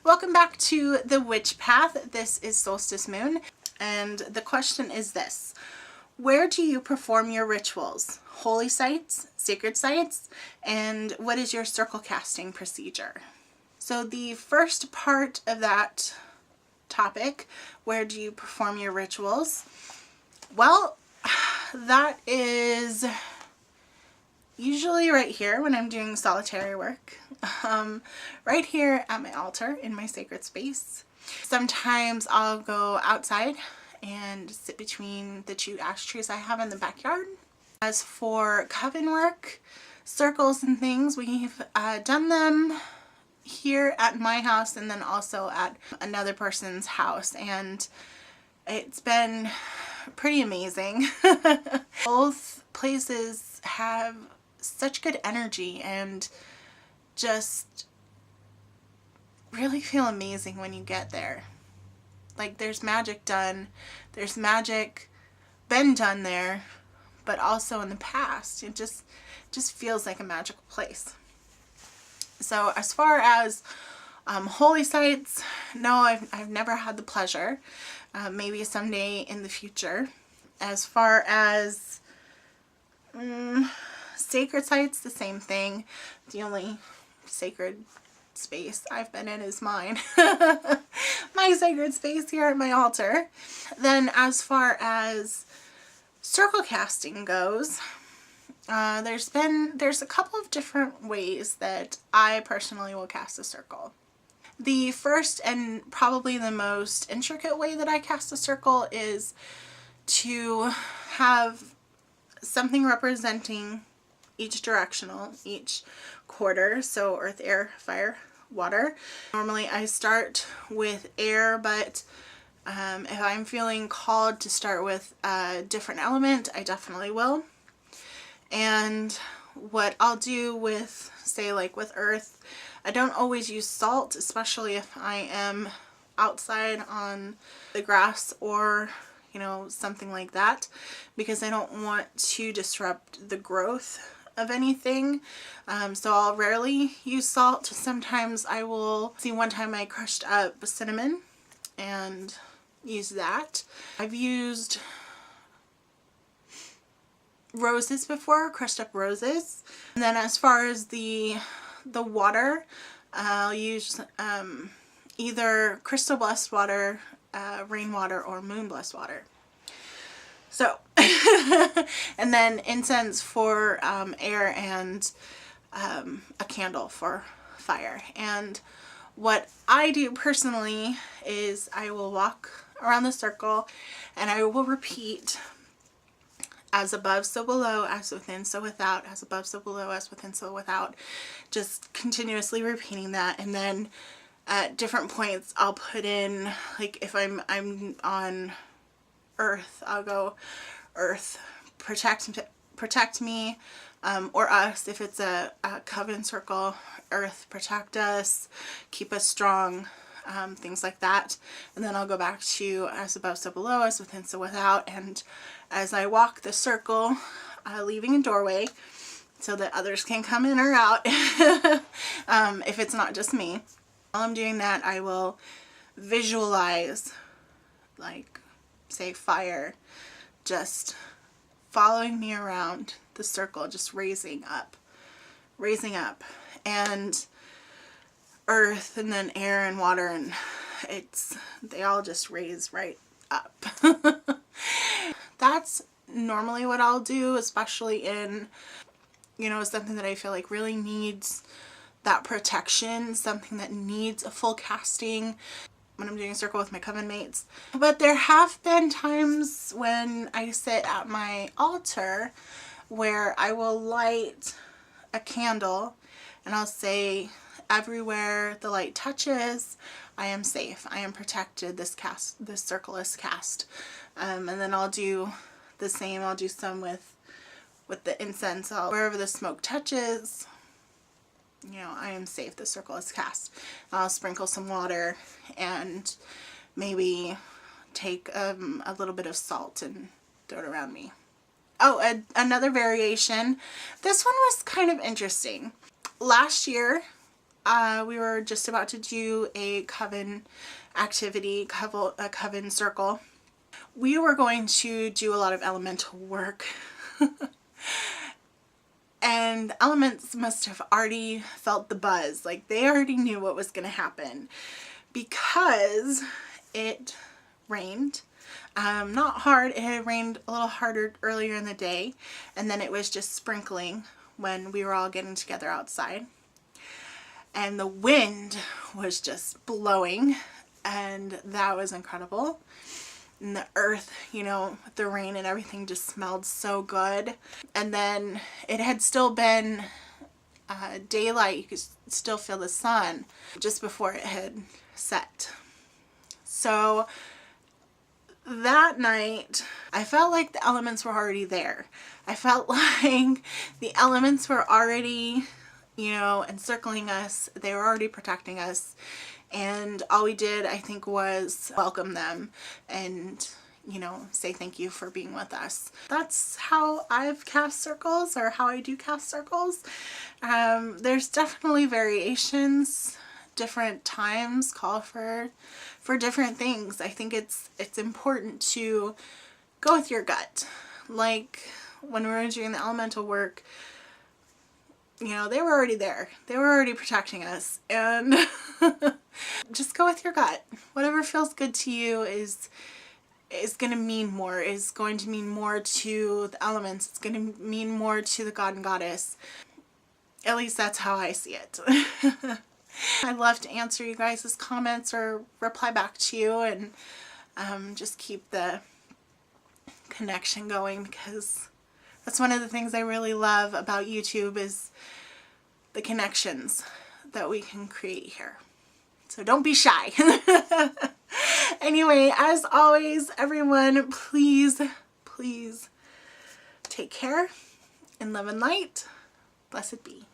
Welcome back to the Witch Path. This is Solstice Moon, and the question is this: where do you perform your rituals? Holy sites, sacred sites, and what is your circle casting procedure? So the first part of that topic, where do you perform your rituals? Well, that is usually right here when I'm doing solitary work, right here at my altar in my sacred space. Sometimes I'll go outside and sit between the 2 ash trees I have in the backyard. As for coven work, circles and things, we've done them here at my house and then also at another person's house, and it's been pretty amazing. Both places have such good energy and just really feel amazing when you get there. Like, there's magic done, there's magic been done there, but also in the past. It just feels like a magical place. So as far as holy sites, no, I've never had the pleasure. Maybe someday in the future. As far as sacred sites, the same thing. The only sacred space I've been in is mine. My sacred space here at my altar. Then as far as circle casting goes, there's a couple of different ways that I personally will cast a circle. The first and probably the most intricate way that I cast a circle is to have something representing each directional, each quarter, so earth, air, fire, water. Normally I start with air, but if I'm feeling called to start with a different element, I definitely will. And what I'll do with, say, like with earth, I don't always use salt, especially if I am outside on the grass or, you know, something like that, because I don't want to disrupt the growth of anything. So I'll rarely use salt. Sometimes I will. See, one time I crushed up cinnamon and used that. I've used roses before, crushed up roses. And then as far as the water, I'll use either crystal blessed water, rainwater, or moon blessed water. So, and then incense for air, and a candle for fire. And what I do personally is I will walk around the circle and I will repeat, as above, so below, as within, so without, as above, so below, as within, so without. Just continuously repeating that. And then at different points I'll put in, like if I'm on earth, I'll go, earth, protect me, or us if it's a coven circle. Earth, protect us, keep us strong, things like that. And then I'll go back to as above, so below, as within, so without. And as I walk the circle, leaving a doorway so that others can come in or out if it's not just me. While I'm doing that, I will visualize, like, say, fire just following me around the circle, just raising up, and earth, and then air and water, and they all just raise right up. That's normally what I'll do, especially in, you know, something that I feel like really needs that protection, something that needs a full casting, when I'm doing a circle with my coven mates. But there have been times when I sit at my altar where I will light a candle and I'll say, everywhere the light touches, I am safe, I am protected, this circle is cast. And then I'll do the same. I'll do some with the incense. Wherever the smoke touches, you know, I am safe, the circle is cast. I'll sprinkle some water and maybe take a little bit of salt and throw it around me. Oh, another variation. This one was kind of interesting. Last year we were just about to do a coven activity, a coven circle. We were going to do a lot of elemental work. And the elements must have already felt the buzz. Like they already knew what was going to happen, because it rained. Not hard. It had rained a little harder earlier in the day, and then it was just sprinkling when we were all getting together outside. And the wind was just blowing, and that was incredible. And the earth, you know, with the rain and everything, just smelled so good. And then it had still been daylight. You could still feel the sun just before it had set. So that night, I felt like the elements were already there. I felt like the elements were already, you know, encircling us. They were already protecting us. And all we did, I think, was welcome them and, you know, say thank you for being with us. That's how I've cast circles, or how I do cast circles. There's definitely variations. Different times call for different things. I think it's important to go with your gut. Like when we were doing the elemental work, you know, they were already there. They were already protecting us, and just go with your gut. Whatever feels good to you is going to mean more, is going to mean more to the elements. It's going to mean more to the god and goddess. At least that's how I see it. I love to answer you guys' comments or reply back to you, and just keep the connection going, because that's one of the things I really love about YouTube, is the connections that we can create here. So don't be shy. Anyway, as always, everyone, please, please take care, and love and light. Blessed be.